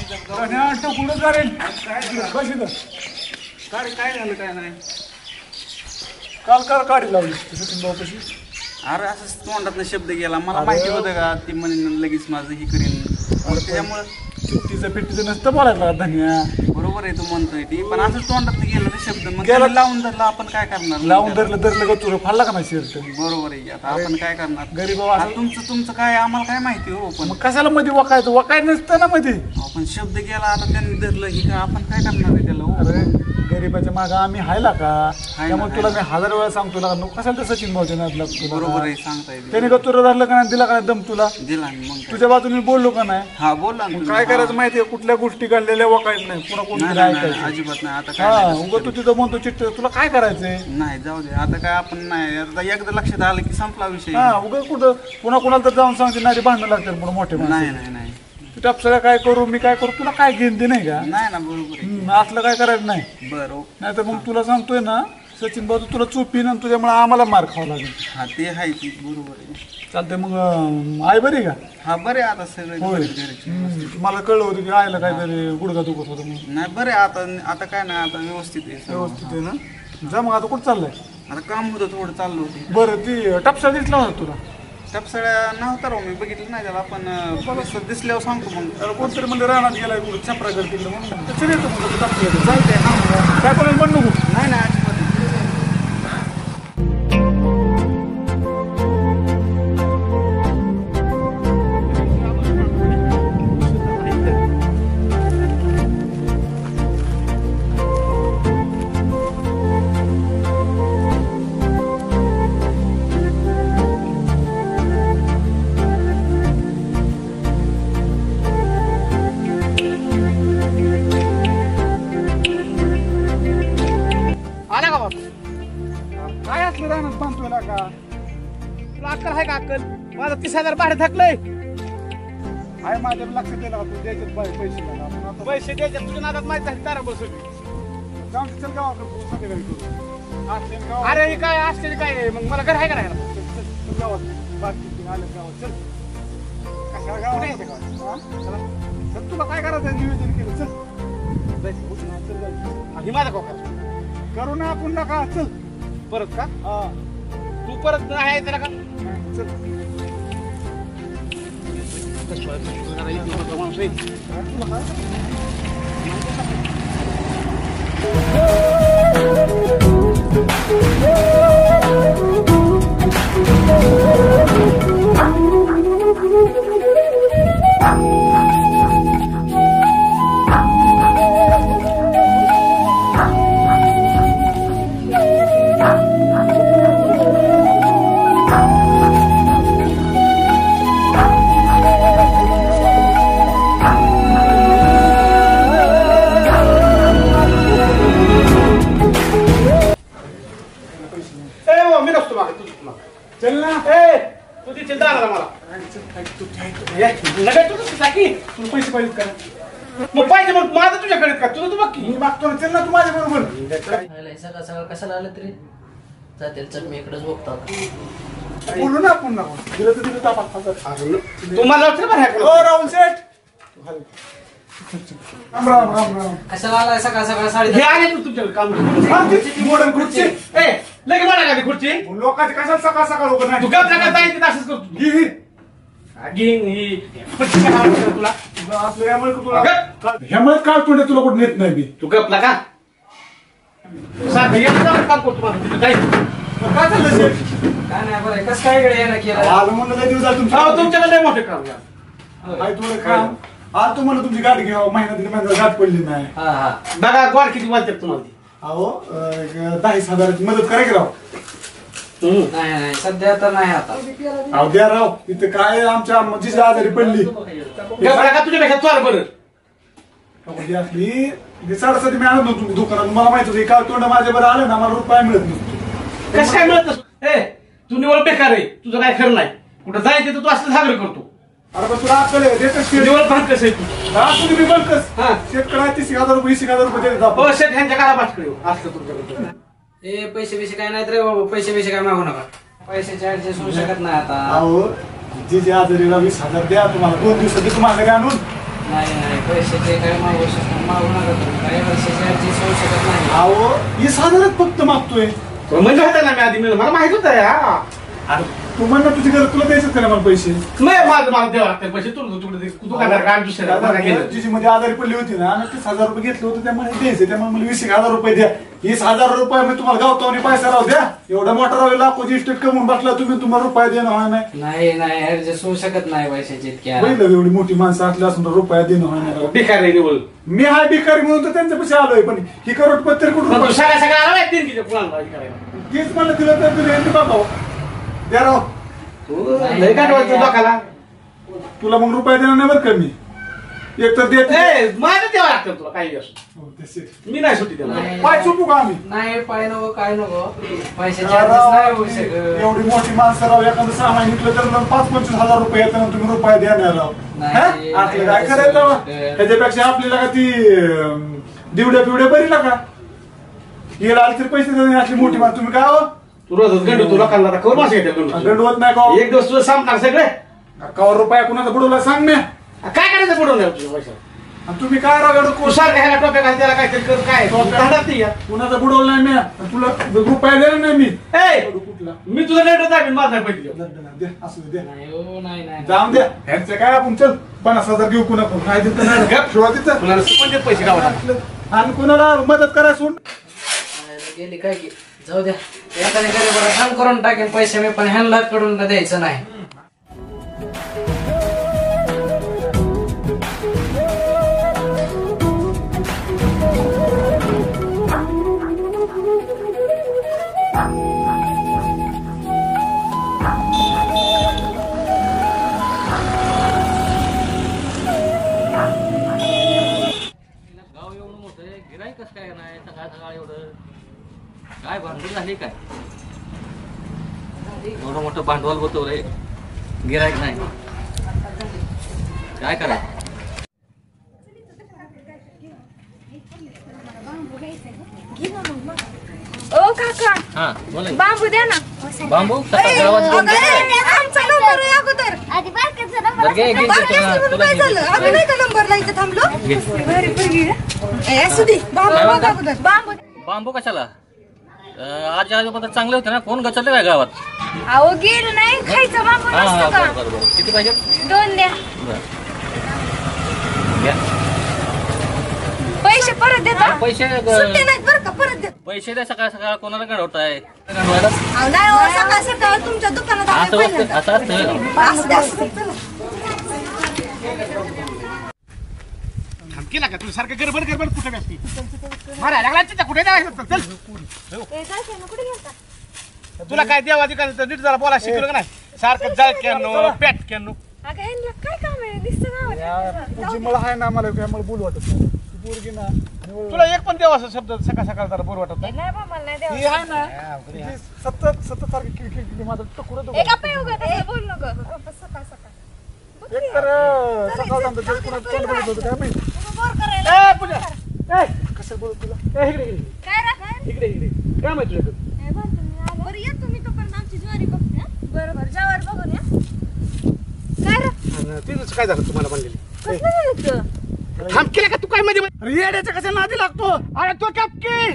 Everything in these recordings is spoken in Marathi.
काय झालं काय नाही काल काढी लावली सचिन भाऊ कशी अरे असं तोंडात शब्द गेला मला माहिती होतं का ती म्हणे लगेच माझं हे करीन त्याच्यामुळे चिठ्ठीचं पिठ्ठीचं नसतं बोलायला धन्या बरोबर आहे तू म्हणतोय ती पण असं तोंडात गेलं ते शब्द मग त्याला लावून धरला आपण काय करणार लावून धरलं तुला फाडला का नाही शर्ट बरोबर आहे आता आपण काय करणार गरीब तुमचं काय आम्हाला काय माहिती हो पण कशाला मध्ये वकायचं वकाय नसतं ना मध्ये आपण शब्द गेला आता त्यांनी धरलं ही का आपण काय करणार आहे त्याला अरे गरीबाच्या मागं आम्ही हायला का त्यामुळे तुला मी 1000 वेळा सांगतो तुला नको कशाला तर सचिन भाऊच्या नाद लागतो बरोबर आहे सांगता येईल त्याने का तुला धरलं का नाही दिला का नाही दम तुला दिला मग तुझ्या बाजूने मी बोललो का नाही हा बोलला काय करायचं माहितीये कुठल्या गोष्टी घडलेल्या वकायचं नाही पुन्हा कोणतरी ऐकायचं अजिबात नाही आता हा उगा तू तिथं म्हणतो चिठ्ठी तुला काय करायचंय नाही जाऊ दे आता काय आपण नाही आता एकदा लक्षात आलं की संपला विषय हा उगा कुठं पुन्हा कोणाला तर जाऊन सांगते नाही भांडणं लागतात पुन्हा मोठे नाही नाही नाही तू सगळं काय करू मी काय करू तुला काय घेऊन दे नाही का नाही ना बरोबर असलं काय करायचं नाही बरं नाही तर मग तुला सांगतोय ना सचिन भाऊ तुला चुपीन आणि तुझ्यामुळे आम्हाला मार खावा लागेल हा ते आहे ती बरोबर आहे चालतंय मग आई बरी का हा बरे आता सगळे होय मला कळलं होतं की आईला काहीतरी गुडघा दुखत होतं म्हणून नाही बरे आता काय नाही आता व्यवस्थित आहे व्यवस्थित आहे ना जा मग आता कुठं चाललंय आता काम होतं थोडं चाललं होतं बरं ती टपसा दिसला होता तुला टपसळ्या नव्हता राहू मी बघितलं नाही त्याला आपण दिसल्यावर सांगतो मग कोणतरी म्हणजे रानात गेलाय कुठं छपरा करतील म्हणून चल येतो मग चालतंय काय कोणाला म्हणू नको नाही नाही काय असलं रानात बांधतोय का तुला अक्कल आहे का अक्कल माझं 30,000 भाडे थकलंय आहे माझ्या लक्षात दिला तू द्यायचे पैसे मला आपण आता पैसे द्यायचे तुझ्या नादात माहित झाली तारा बसवली जाऊन चल गावाकडे संध्याकाळी करू असले गाव अरे हे काय असते काय आहे? मग मला घर आहे का राहायला चल गावात बाकी आलं गावात चल कशाला गावात कुठे यायचं चला चल तुला काय करायचं नियोजन केलं चल जायचं उठ ना, चल जाऊ. ही माझा कोका करू ना आपण नका चल परत का हा तू परत नाही आहे त्याला का चल माणूस आहे. तुला काय मी नसतो मागे तू चल ना तू तिथे दाराला मला लगेच तुझं टाकी तुला पैसे पाहिजेत का मग पाहिजे मग माझं तुझ्याकडे का तुझं तू बघ की मी मागतो ना चल ना तू माझ्या बरोबर सकाळ सकाळ कशाला आलं तरी जातील चल मी इकडेच बघतो बोलू ना आपण ना दिलं तर तिथं तापात तुम्हाला लक्ष बरं हो राहुल शेठ राम राम राम राम कशाला आलाय सकाळ सकाळ साडी हे आले तू तुमच्याकडे काम मॉडर्न खुर्ची ए लगे मला का ती खुर्ची लोकांची कशाला सकाळ सकाळ उभं तू नाही गप जागा जाईन असंच करतो ही ही घेईन ही खुर्ची काय आवडतं तुला असलं यामुळे तुला ह्यामुळे काय तुला तुला कुठं नेत नाही मी तू गपला का सारखं येतं काम करतो मला तिथं जाईन काय चाललं शेठ काय नाही बरं कसं काय इकडे यायला केलं आलं म्हणलं लय दिवस झाले हो तुमच्याकडे लय मोठे काम या काय थोडं काम आज तुम्हाला तुमची गाठ घ्यावं महिन्यात गाठ पडली नाही हा हा बघा गोड किती वाजतात तुम्हाला ती अहो 10,000 मदत करा की राव नाही नाही सध्या तर नाही आता अहो द्या राव इथं काय आमच्या जिची आजारी पडली गपला का तुझ्यापेक्षा चोर बरं ही असली साडेसाती मी आणत नव्हतो दुकानात मला माहित होतं काल तोंड माझ्या बरं आलं ना मला रुपये मिळत नसतो कसं काय मिळत नसतं ए तू निवड बेकार आहे तुझं काय खरं नाही कुठं जायचं तर तू असं साजरं करतो अरे पण तुला अक्कल आहे देतच निवड भाग कसं आहे तू हा तुम्ही बंकस हा. शेतकऱ्याला 30,000 रुपये 20,000 रुपये देतात हो शेठ ह्यांच्या काळा पाठकडे असतं तुमच्याकडे ए पैसे काय नाहीत रे बाबा पैसे काय मागू नका पैशाचे ऍडजस्ट होऊ शकत नाही आता अहो जी आजारीला 20,000 द्या तुम्हाला 2 दिवसात तुम्हाला घरी आणून नाही नाही पैशाचे काय मागू नका तुम्ही. काही वर्षाची ऍडजस्ट होऊ शकत नाही. अहो 20,000 फक्त मागतोय. म्हणजे होता ना मी आधी मला माहित होतं हा. अरे तू म्हणणं तुझी घर तुला द्यायचं का मला पैसे? नाही माझं मला द्यावं लागतं पैसे तू काय काय दुसऱ्या काय केलं तुझी मध्ये आजारी पडली होती ना 30,000 रुपये घेतले होते त्यामुळे द्यायचे. त्यामुळे मला 20,000 रुपये द्या. 20,000 रुपये मी तुम्हाला गावतावनी पैसा राहू द्या. एवढा मोठा राहू लाखोची इस्टेट कमवून बसला तुम्ही, तुम्हाला रुपये देणं व्हाय नाही. नाही नाही ऍडजस्ट होऊ शकत नाही पैशाची इतक्या. पहिलं एवढी मोठी माणसं असली असून रुपया देणं व्हाय नाही. भिकारी निवड मी हा भिकारी म्हणून तर त्यांच्या पैसे आलोय, पण ही करोडपती कुठून? सगळ्या सगळ्या आला तीन किती कुणाला करायला तेच मला दिलं तर तुला यांनी बघाव द्या राव. लय काय वाटतं लोकाला तुला मग रुपये देणार नाही बरं का मी. एक तर देत माझं द्यावं लागतं तुला काही असं. मी नाही सुट्टी देणार. नाही. पाय चुपू का आम्ही? नाही पाय नको काय नको पैशाची ऍडजस्ट नाही होऊ शकत. एवढी मोठी माणसं राव, एखादं सामान घेतलं तर 5-25,000 रुपये येतात तुम्ही रुपये देणार राव. नाही, हा? आपलं काय करायचं राव? त्याच्यापेक्षा आपल्याला का ती दिवड्या पिवड्या बरी ना का गेला आली तरी पैसे देणे असली मोठी माणसं तुम्ही काय हो? तू रोजच गंडू तुला काढला कवर मासे घेते दंडवत नाही का हो? एक दिवस तुझं संपणार सगळे कावर रुपया कुणाचा बुडवला सांग ना. काय करायचं पडून तुझ्या पैसा आणि तुम्ही काय राव एवढं कोण कुसार घ्यायला टोप्या घाल त्याला काहीतरी कर काय धंदाच नाही यार. कुणाचा बुडवला नाही मी. आणि तुला रुपया देणार नाही मी. ए, कुठला मी तुझं लेटर दाबीन माझा पैसे देऊ. दे असू दे. नाही हो नाही नाही जाऊन द्या ह्यांचं काय आपण चल 50,000 घेऊ कुणा पण नाही देत नाही गप ठेवा तिथं. कुणाला सुपंच पैसे गावाला आणि कुणाला मदत करायला सोड. गेली काय की जाऊ द्या. एखाद्या गरीबाला काम करून टाकेन पैसे मी, पण ह्यांना कडून द्यायचं नाही. गाव एवढं मोठं आहे, गिराईकच काय नाही सकाळ सकाळ एवढं काय भांडवल झाली काय एवढं मोठं भांडवल होतं रे गिराईक नाही काय करायचं. ओ काका हा बोला की. बांबू द्या ना. बांबू सकाळ गावात घेऊन गेले. आमचा नंबर आहे अगोदर. आधी बारक्याचा नंबर बरं, घे, घे, घे, बारक्याचा तुला काय घे. झालं? आम्ही नाही का नंबरला इथं थांबलो. घे. बरी पोरगी आहे. ए असू दे. बांबू काय बघ म्हणता? अगोदर. बांबू बांबू कशाला आज आजोबा चांगले होते ना कोण गचवले काय गावात. अहो गेलं नाही खायचं बांबू हा हा नसतं का? बरं बरं बरं किती पाहिजे 2 द्या. बरं घ्या. पैसे परत देता. पैसे सुट्टे नाहीत बरं का, परत देत. पैसे द्या सकाळ सकाळ कोणाला गडवताय गडवायला अहो नाही हो, सकाळ सकाळ तुमच्या दुकानात आले असं पहिल्यांदा. असतं असं असू दे, असू दे. चला. केला का तुला सारखं गडबड गडबड कुठे असते मारा लागला तिथं कुठे जायचं चल ए, जायचंय ना, कुठे गेलता? तुला काय देवाची काय नीट जरा बोला शिकवलं का नाही सारखं जळक्यानो पॅटक्यानो. अगं ह्यांना काय काम आहे? दिसतं गावात. तुझी मला आहे ना मला काय मला बोलू वाटत नाही. ती पोरगी ना निवळ- तुला एक पण देवाचा शब्द सकाळ सकाळ जरा बोर वाटत नाही. नाही बा, मला नाही ही द्यावं. आहे ना ती सतत सारखी किळकिळ माझं टकुरं ए, गप्प आहे उगाच, असं बोलू नको. गप्प, सकाळ सकाळ. बघ एक की. तर सकाळ सांगतो ते कुणा तोंड बघत होतं काय माहिती. उगा बोर करायला. ए पूजा ए कसं बोलत तुला ए, इकडे इकडे काय रे? इकडे इकडे काय माहिती तुझ्याकडे ए, बरं, तुम्ही आले. बरं, या तुम्ही तोपर्यंत आमची ज्वारी बघते, हं? बरं बरं, जेवायला बघून या. काय रे? तिथंच काय झालं तुम्हाला म्हणलेली कसलं झालं इथं? थांब केला का तू काय मध्ये अरे येड्याच्या कशाला नादी लागतो. अरे तो कपकी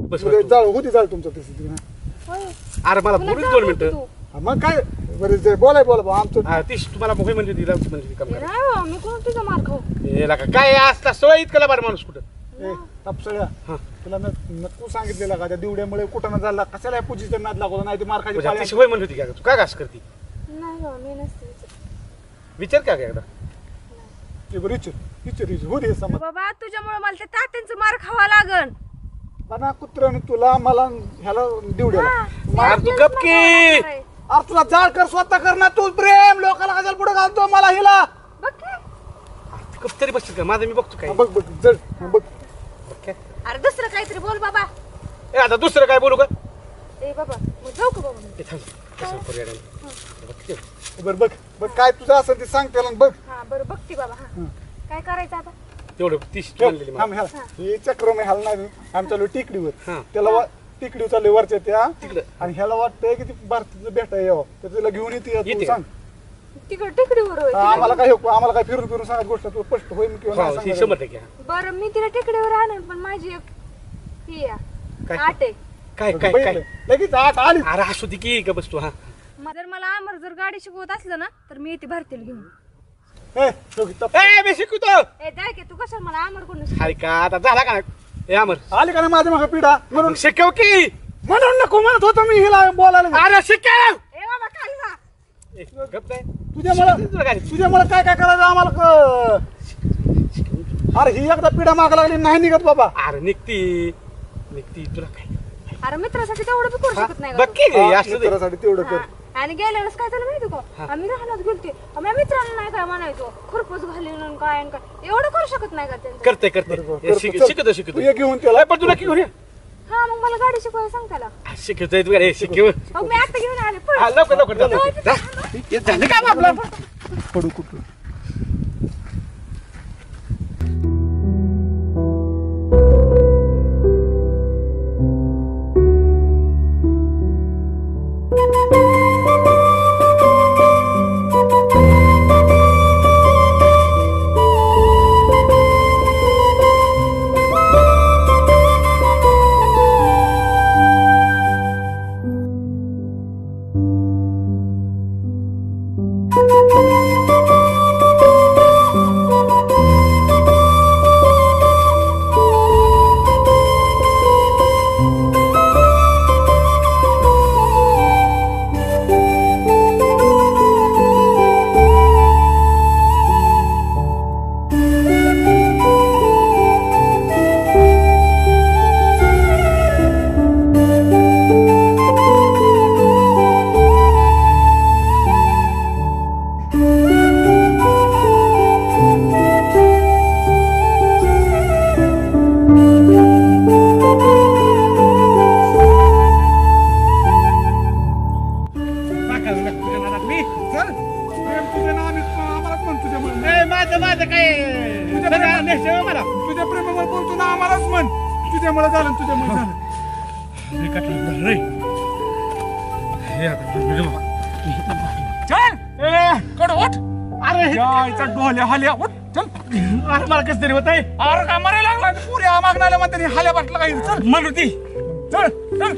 बस तुला जाळ होती जाळ तुमचं तसं ना. होय. अरे मला पुन्हा बोलून जाऊ 2 नको मिनिटं तू. हा, मग काय बरं जे बोलाय बोला आमचं हा तीच तुम्हाला मोही म्हणजे दिला म्हणजे काम ए, करा नाही हो, मी कोण तुझा मार खाऊ? हे लका काय असला सोय इतकं बार माणूस कुठं ए तापसळ्या हा. तुला तू सांगितलेलं का त्या दिवड्यामुळे कुठं न झाला कशाला पूजीचं नाद लागवला नाही ते मार खायची तुझ्या पाळी तिची होय म्हणली होती का तू काय असं करती नाही हो, मी नसते विचारत. विचार का एकदा ते बरं विचार हो दे समज. बाबा तुझ्यामुळे मला ते तात्यांचं मार खावा लागन. बना कुत्र्याने तुला मला ह्याला दिवड्याला हा, मार तू तेच गप मला की. मारणार आहे. अरे तुला जाळ कर स्वतः कर ना तू प्रेम लोकांना कशाला पुढे घालतो मला हिला. बघ की. कप तरी बसतील का माझं मी बघतो काय हा, बघ बघ जड हा, बघ काय? अरे दुसरं काहीतरी बोल बाबा. ए आता दुसरं काय बोलू का ए बाबा मग जाऊ का बाबा मी? ते थांब कसं करूया आता? बघ किती? बरं बघ बघ काय तुझं असं ते सांग त्याला आणि बघ. हा बरं बघते बाबा. हा काय करायचं आता? तेवढं 30 म्हणलेली मला. थांब ह्याला हे चक्रम ह्याला नाही आम्ही चालू टिकडीवर हा. त्याला टिकडीवर चालले वरच्या त्या तिकडं. आणि ह्याला वाटतंय की ती भारतीचं भेटा यावं तर तिला घेऊन येते येते तू का? सांग तिकडे टेकडीवर होय. आम्हाला काय फिरून फिरून सांगत गोष्ट तू स्पष्ट होईल किंवा नाही सांगायचं. 100% बरं मी तिला टेकडीवर आणेन पण माझी एक ही आहे, काय? आट आहे. काय लगेच आठ आली. अरे असू दे की का बस तू. हा जर मला आमर जर गाडी शिकवत असलं ना तर मी येते भारतीला घेऊन. ए, दोघी तप. मी शिकवतो. ए जाय की तू कशाला मला आमर कोण अरे का आता झाला का ए अमर आली का नाही माझ्या मागे पिढा म्हणून शिकव की. म्हणून नको म्हणत होतो मी हिला बोलायला. अरे शिकव. ए बाबा खाली जा. गप जाय. तुझ्यामुळे काय काय करायचं आम्हाला अरे ही एकदा पिढा माग लागली नाही निघत बाबा. अरे निघती तुला काय अरे मित्रासाठी तेवढं बी करू शकत नाही का बघ तू? की असं दे. मित्रासाठी तेवढं कर. हा. आणि गेल्या वेळेस काय झालं माहिती का आम्ही राहण्यात गेलते आम्ही मित्रांना नाही काय म्हणायचो खुरपच घालून काय आणि काय एवढं करू शकत नाही का त्यांचं. करते चल, शिकतो तू ये घेऊन त्याला. पण तुला की घेऊन ये. हा मग मला गाडी शिकवायला सांग त्याला. शिकवतोय तू अरे शिकव. मग मी आता घेऊन आले पळ. हा, लवकर जा. हे झालं का आपलं. पडू कुठं. तुझ्या प्रेमावर बोलतो ना आम्हालाच म्हण. तुझ्यामुळे झालं तुझ्यामुळे झालं. अरे डोल्या हाल्या अरे मला कस तरी होत आहे. अरे काय मरायला लागला पुऱ्या मागणाऱ्या म्हणते हाल्या बसला काही. चल मारुती चल चल.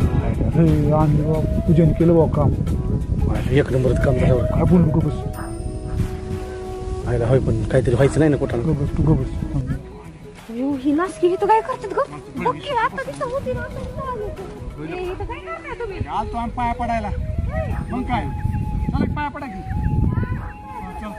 आल्या पूजन केलं बा काम. एक नंबरच काम झालं. काय बोलू नको बस. आयला होय पण काहीतरी व्हायचं नाही ना कुठं. गबस तू गबस. ही नासकी इथं काय करतात ग बघ की आता तिथं होती ना आता इथं आली होती. ए, इथं काय करताय तुम्ही. आलतो आम्ही पाया पडायला. मग काय चल पाया पडा की. चल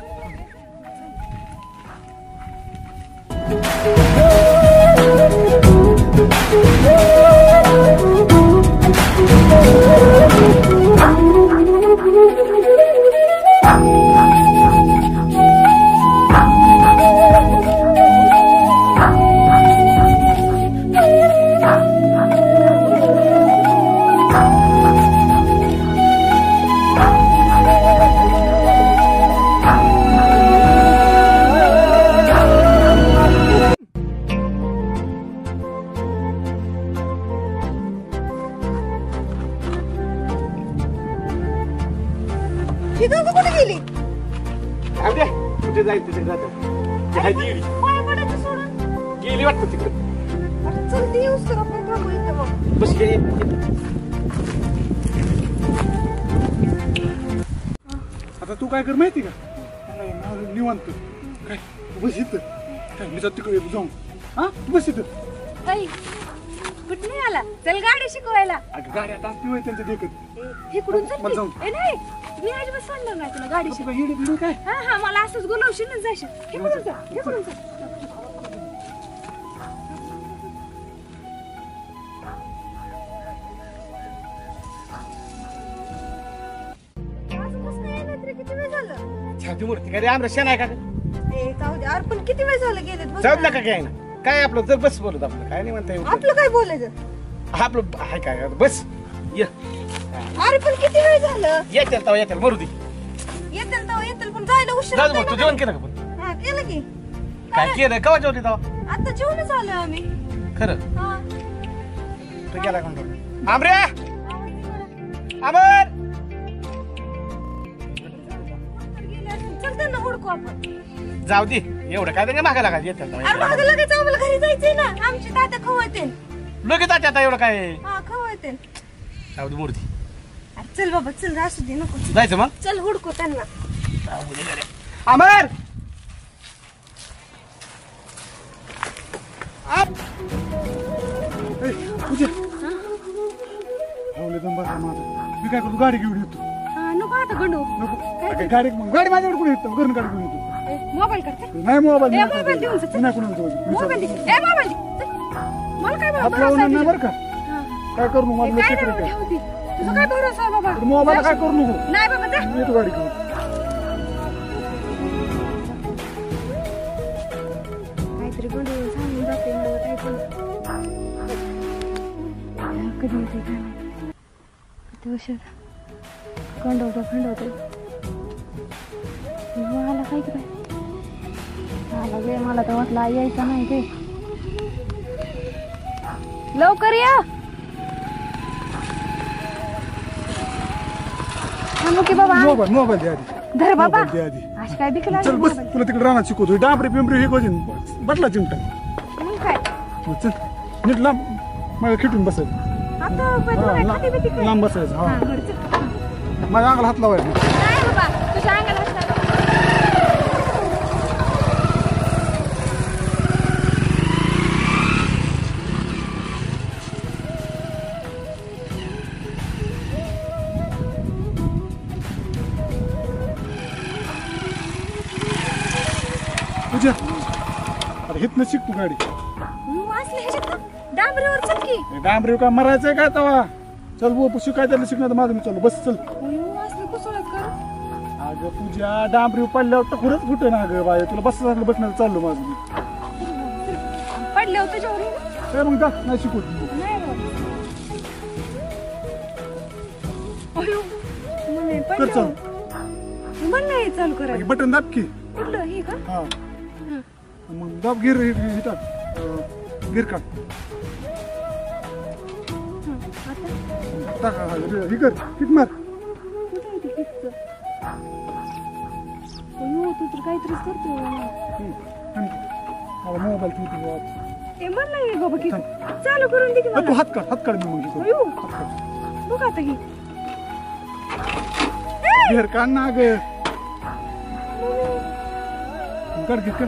ही दोघं कुठे गेली. कुठे जायचं तिथे जात पाय पडायचं सोडून गेली वाटतं तिकडे. चल ती येऊस तर आपण थांबू इथं मग. बस हे आता तू काय कर माहिती का निवांत काय बस इथं काय मी जात तिकडे जाऊन. हा बस इथं. ऐ, कुठं नाही आला चल गाडी शिकवायला. अगं गाडी आता असती होय त्यांच्या देखत. इकडून मला जाऊन. ए नाही मी अजिबात सांगणार नाही तुला गाडी शिकव. तुला येडे बिडे काय हा हा मला असंच गुलवशील ना जाशील. इकडून जा इकडून जा. ती मूर्ती काय आमरा शेण आहे का ए, जाऊ दे. अरे पण किती वेळ झालं गेलेत बस जाऊ ना. नका काय ना काय आपलं जर बस बोलत आपलं काय नाही म्हणता येईल आपलं काय बोलायचं आपलं आहे काय बस ये अरे पण किती वेळ झालं येत्याल मरू दे येतील तेव्हा येतील पण जायला उशीर जाऊ होतोय मग तू ना. जेवण केलं का पण हा केलं की काय केलं कवा जेवली तेव्हा आता जेवणच आलोय आम्ही खरं हा तू गेला कोण आमऱ्या अमर गेले असतील. चल त्यांना हुडकू आपण जाऊ दे एवढं काय नाही मागा लागा येत्याल अरे मागं लगेच आम्हाला घरी जायचंय ना आमची तात्या खवळतेन लगेच आता एवढं काय हा खवळतेन जाऊ दे मूर्ती अरे चल बाबा चल असू दे नको जायचं मग चल हुडकू त्यांना अमर पूजा राहुल दम बसा माझा मी काय करू गाडी घेऊन येतो हा, नको आता गंडू नको गाडी गाडी माझ्याकडे कोण येतो घरून गाडी घेऊन येतो मोबाईल करते नाही मोबाईल ए, मोबाईल देऊन जा, चल. नाही कोणाला देऊ. मोबाईल दे ए मोबाईल दे चल. मला काय हात भरोसा लावून आहे नाही तुझ्या? बरं का हा. काय करू नको ए, माझं काय लक्ष नाही ठेव. ठेवू दे. तुझा काय भरोसा आहे बाबा मोबाईल काय करू नको नाही बाबा जा मी येतो गाडी घेऊन काहीतरी गंडू सांगून जाते मला काय पण कधी येते काय माहिती. किती उशीर खंडवतो आला काय की बाय आला गे मला तर वाटला यायचा नाही ते लवकर या थांबू की बाबा मोबाईल दे आधी धर बाबा मोबाईल दे आधी आज काय बिकला चल बस तुला तिकडे राहणार शिकवतो डांबरी पिंपरी हे करून बटला चिमटा मग काय मग चल नीट लांब मला खिटून बसायचं आता तुला काय खाती बिती काय? लांब बसायचं हा, हा बरं, चल. माझ्या अंगाला हात लावायचा नाही बाबा तुझ्या अंगाला हात लावा. तुझ्या अरे हितनं शिक तू गाडी वाचले ह्याच्यात ना? डांबरीवर चल की डांबरी काय मरायचंय काय तवा चल बो शिकायचं शिकणार तर माझं मी चालू बस चल वाचले कुसळत कर अगं तुझ्या डांबरी पडल्यावर तर खरंच कुठं ना अगं बाय तुला बस बसणार चाललो माझं मी पडले होते जेवढे काय मग जा नाही शिकवत नाही बाबा. अयो, म्हणे कर पडलं. चालू म्हण नाही चालू करायचं बटन दाब की कुठलं हे का हा मग दाब गिर हे टाक गिर काढ आता टाक हे कर किक मार कुठं आहे ते किटचं? अयो तू तर काहीतरीच करतोय मला मोबाईल ठेवतो ए म्हण नाही बाबा किट चालू करून दे की तू मला हात काढ मी मग अयो हात काढ बघ आता की घेर काढ ना ग काढ घे कर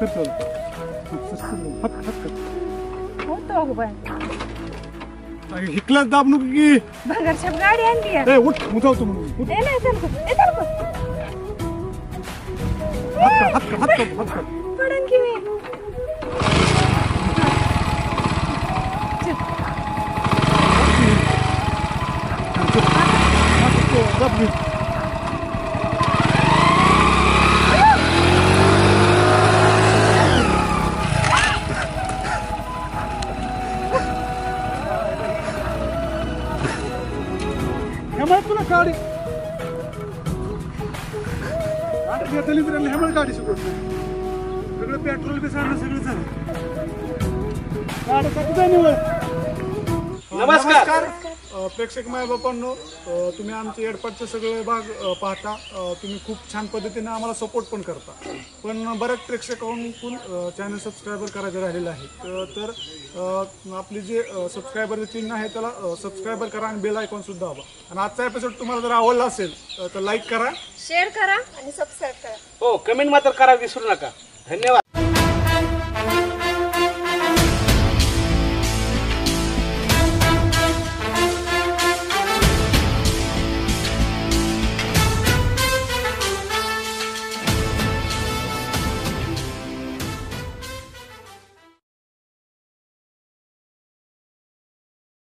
चालू हात हात कर होतो अगं बाय हिकलाच दाब नको की भंगारशाप गाडी आणली आहे. ए उठ मुधावतो म्हणून उठ. ए नाही चालू कर ए चालू कर हात कर पडन की मी दाब घे तुला गाडी हेमल गाडी शिकवत सगळं पेट्रोल बी सांगणं सगळं झालं गाड्यासाठी जाणीवर नमस्कार. प्रेक्षक माय बापांनो तुम्ही आमचे एडपाटचे सगळे भाग पाहता तुम्ही खूप छान पद्धतीने आम्हाला सपोर्ट पण करता पण बऱ्याच प्रेक्षकांकडून चॅनल सबस्क्रायबर करायचे राहिलेलं आहे तर आपली जे सबस्क्रायबरचे चिन्ह आहे त्याला सबस्क्रायबर करा आणि बेल आयकॉन सुद्धा हवा आणि आजचा एपिसोड तुम्हाला जर आवडला असेल तर लाईक करा शेअर करा आणि सबस्क्राईब करा हो कमेंट मात्र करायला विसरू नका धन्यवाद.